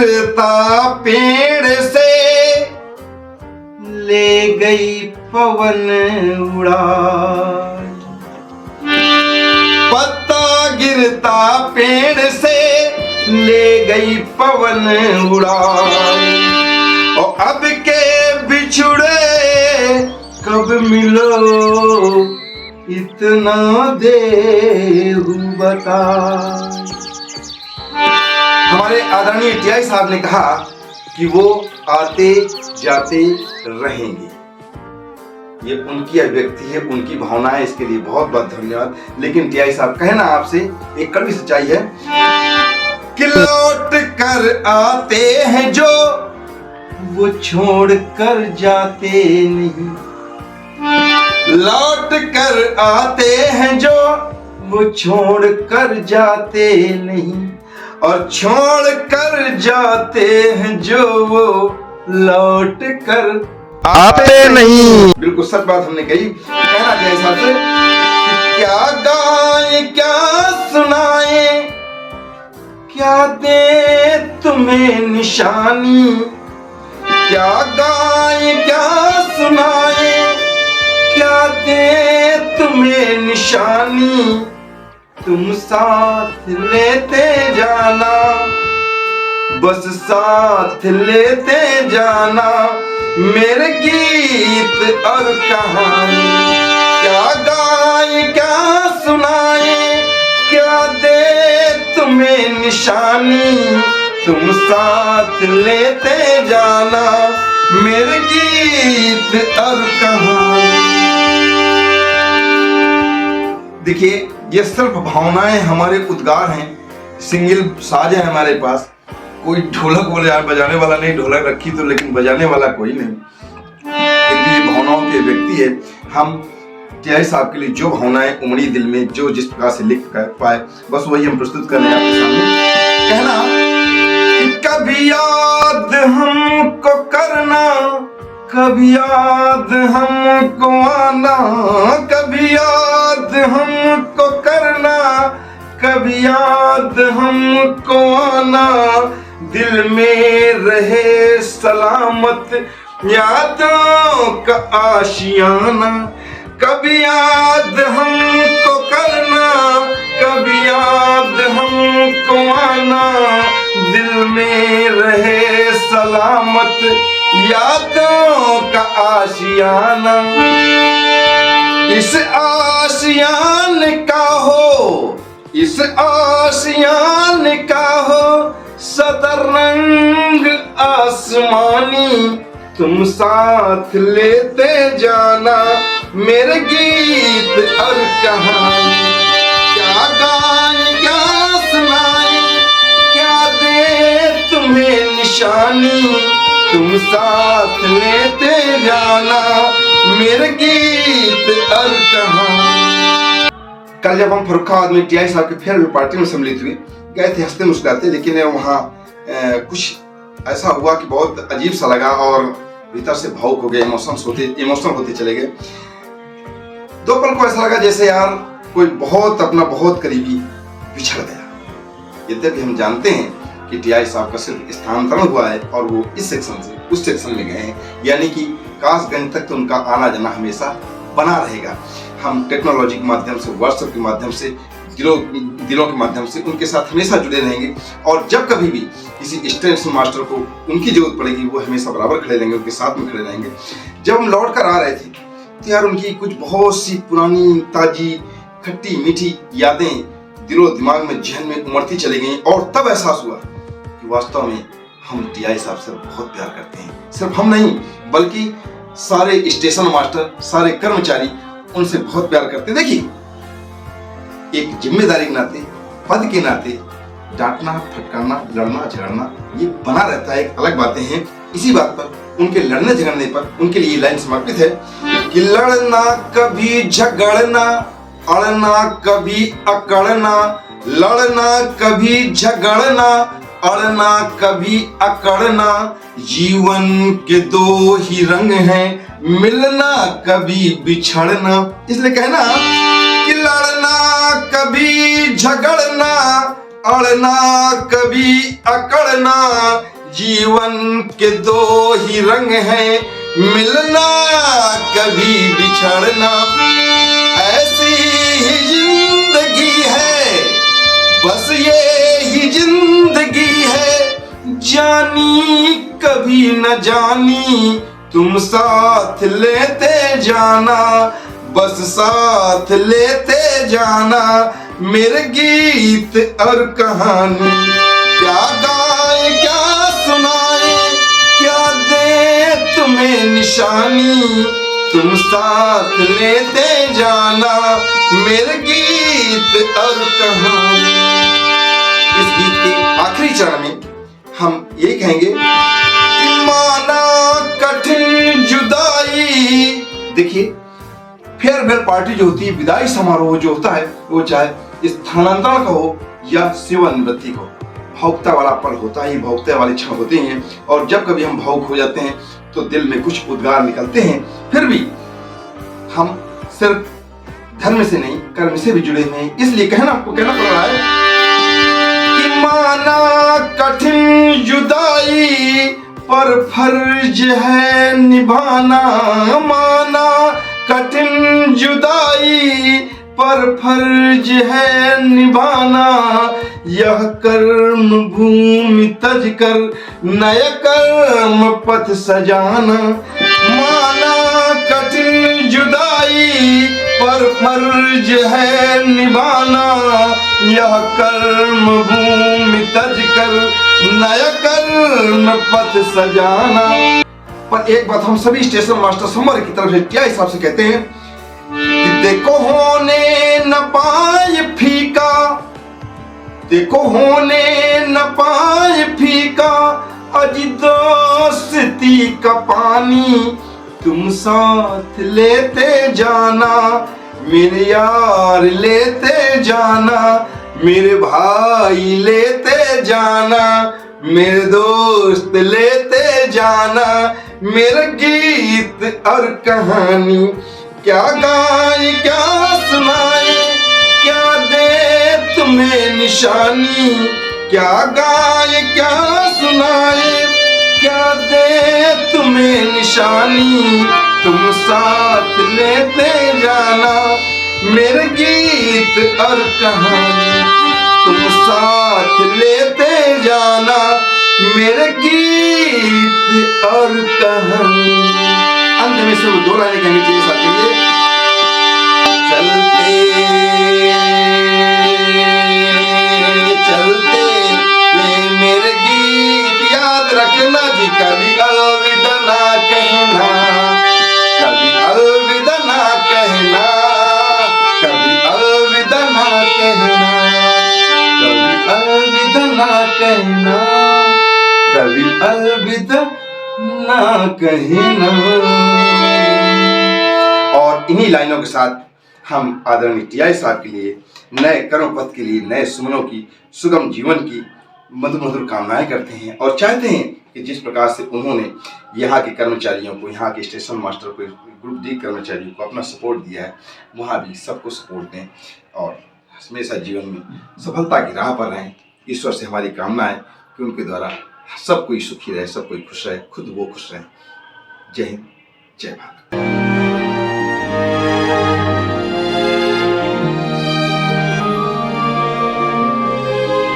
गिरता पेड़ से ले गई पवन उड़ा, पत्ता गिरता पेड़ से ले गई पवन उड़ा, और अब के बिछुड़े कब मिलो इतना देहु बता। हमारे आदरणीय टीआई साहब ने कहा कि वो आते जाते रहेंगे। ये उनकी अभिव्यक्ति है, उनकी भावना है, इसके लिए बहुत बहुत धन्यवाद। लेकिन टीआई साहब कहना आपसे एक कड़वी सच्चाई है कि लौट कर आते हैं जो वो छोड़ कर जाते नहीं, लौट कर आते हैं जो वो छोड़ कर जाते नहीं, और छोड़ कर जाते हैं जो वो लौट कर आते नहीं। बिल्कुल सच बात हमने कही। कहना चाहिए हिसाब से कि क्या गाए क्या सुनाए, क्या दे तुम्हें निशानी, क्या गाए क्या सुनाए, क्या दे तुम्हें निशानी, तुम साथ लेते जाना, बस साथ लेते जाना मेरे गीत और कहानी। क्या गाए क्या सुनाए, क्या दे तुम्हें निशानी, तुम साथ लेते जाना मेरे गीत और कहानी। देखिए, ये सिर्फ भावनाएं, हमारे उद्गार हैं, सिंगल साज है हमारे पास। कोई ढोलक बोले यार बजाने वाला नहीं, ढोलक रखी तो लेकिन बजाने वाला कोई नहीं। क्योंकि ये भावनाओं के व्यक्ति है। हम टीआई साहब के लिए जो भावनाएं उमड़ी दिल में, जो जिस प्रकार से लिख कर पाए, बस वही हम प्रस्तुत कर रहे हैं आपके सामने। कहना कि कभी याद हमको करना, कभी याद हमको आना, कभी याद हमको करना, कभी याद हमको आना, दिल में रहे सलामत यादों का आशियाना। कभी याद हमको करना, कभी याद हमको आना, दिल में रहे सलामत यादों का आशियाना। इस आशियान का हो, इस आशियान का हो सदर रंग आसमानी, तुम साथ लेते जाना मेरे गीत और कहानी। क्या गाए क्या सुनाए, क्या दे तुम्हें निशानी, तुम साथ लेते जाना मेरे गीत और कहानी। कल जब हम फर्रुखाबाद में टीआई साहब के फेयरवेल पार्टी में सम्मिलित हुए, गए थे हंसते मुस्कुराते, लेकिन वहाँ कुछ ऐसा हुआ कि बहुत अजीब सा लगा और भीतर से भावुक हो गए, इमोशनल होते चले गए। दो पल को ऐसा लगा जैसे यार कोई बहुत अपना बहुत करीबी बिछड़ गया। यद्यपि हम जानते हैं कि टीआई साहब का सिर्फ स्थानांतरण हुआ है और वो इस सेक्शन से उस सेक्शन में गए हैं, यानी कि कासगंज तक तो उनका आना जाना हमेशा बना रहेगा। हम टेक्नोलॉजी के माध्यम से, व्हाट्सएप के माध्यम से, दिलों के माध्यम से उनके साथ हमेशा जुड़े रहेंगे, और जब कभी भी किसी स्टेशन मास्टर को उनकी जरूरत पड़ेगी वो हमेशा बराबर खड़े रहेंगे, उनके साथ में खड़े रहेंगे। जब हम लौट कर आ रहे थे तो यार उनकी कुछ बहुत सी पुरानी ताजी खट्टी मीठी यादें दिलो दिमाग में, जहन में उमड़ती चली गई, और तब एहसास हुआ कि वास्तव में हम टीआई साहब से बहुत प्यार करते हैं। सिर्फ हम नहीं बल्कि सारे स्टेशन मास्टर, सारे कर्मचारी उनसे बहुत प्यार करते हैं। देखिए, एक जिम्मेदारी के नाते, पद के नाते डांटना, फटकारना, लड़ना झगड़ना ये बना रहता है, एक अलग बातें हैं। इसी बात पर, उनके लड़ने झगड़ने पर उनके लिए लाइन समर्पित है कि लड़ना कभी झगड़ना, अड़ना कभी अकड़ना, लड़ना कभी झगड़ना, अड़ना कभी अकड़ना, जीवन के दो ही रंग हैं, मिलना कभी बिछड़ना। इसलिए कहना कि लड़ना कभी झगड़ना, अड़ना कभी अकड़ना, जीवन के दो ही रंग हैं, मिलना कभी बिछड़ना, ऐसी ही जिंदगी है, बस ये ही जिंदगी है, जानी कभी न जानी, तुम साथ लेते जाना, बस साथ लेते जाना, मेरे गीत और कहानी, क्या गाए क्या सुनाए, क्या दे तुम्हें निशानी, तुम साथ लेते जाना, मेरे गीत और कहानी। इस गीत के आखिरी चरण में हम ये कहेंगे कि माना कठिन जुदाई। देखिए, फेयरवेल पार्टी जो होती है, विदाई समारोह जो होता है, वो चाहे स्थानांतरण का हो या सेवानिवृत्ति का हो, भावुकता वाला पल होता ही, भावुकता वाले क्षण होते हैं। और जब कभी हम भावुक हो जाते हैं तो दिल में कुछ उद्गार निकलते हैं। फिर भी हम सिर्फ धर्म से नहीं, कर्म से भी जुड़े हुए हैं, इसलिए कहना पड़ रहा है कि माना कठिन जुदाई, पर फर्ज है निभाना, माना कठिन जुदाई, पर फर्ज है निभाना, यह कर्म भूमि तज कर नया कर्म पथ सजाना, माना कठिन जुदाई, पर फर्ज है निभाना, यह कर्म भूमि तज कर नया कर्म पथ सजाना। पर एक बात हम सभी स्टेशन मास्टर समर की तरफ से क्या हिसाब से कहते हैं कि देखो होने न पाए फीका, देखो होने न पाए फीका, अजी दोस्ती का पानी, तुम साथ लेते जाना, मेरे यार लेते जाना, मेरे भाई लेते जाना, मेरे दोस्त लेते जाना, मेरा गीत और कहानी, क्या गाए क्या सुनाए, क्या दे तुम्हें निशानी, क्या गाए क्या सुनाए, क्या दे तुम्हें निशानी, तुम साथ लेते जाना, मेरे गीत और कहानी, तुम साथ लेते जाना, मेरे गीत और कहानी। अंत में सिर्फ दो लाइनें कहनी चाहिए साथ के लिए, चलते चलते ये मेरे गीत याद रखना जी, कभी अलविदा ना कहना, कभी अलविदा ना कहना, कभी अलविदा ना कहना, कभी अलविदा ना कहना, कभी अलविदा ना कहना। और इन्हीं लाइनों के साथ हम आदरणीय टीआई साहब के लिए, नए कर्म पथ के लिए, नए सुमनों की, सुगम जीवन की मधुर मधुर कामनाएं करते हैं और चाहते हैं कि जिस प्रकार से उन्होंने यहाँ के कर्मचारियों को, यहाँ के स्टेशन मास्टर को, ग्रुप डी कर्मचारियों को अपना सपोर्ट दिया है, वहाँ भी सबको सपोर्ट दें और हमेशा जीवन में सफलता की राह पर रहें। ईश्वर से हमारी कामना है कि उनके द्वारा सब कोई सुखी रहे, सब कोई खुश रहे, खुद वो खुश रहे। जय हिंद, जय भारत।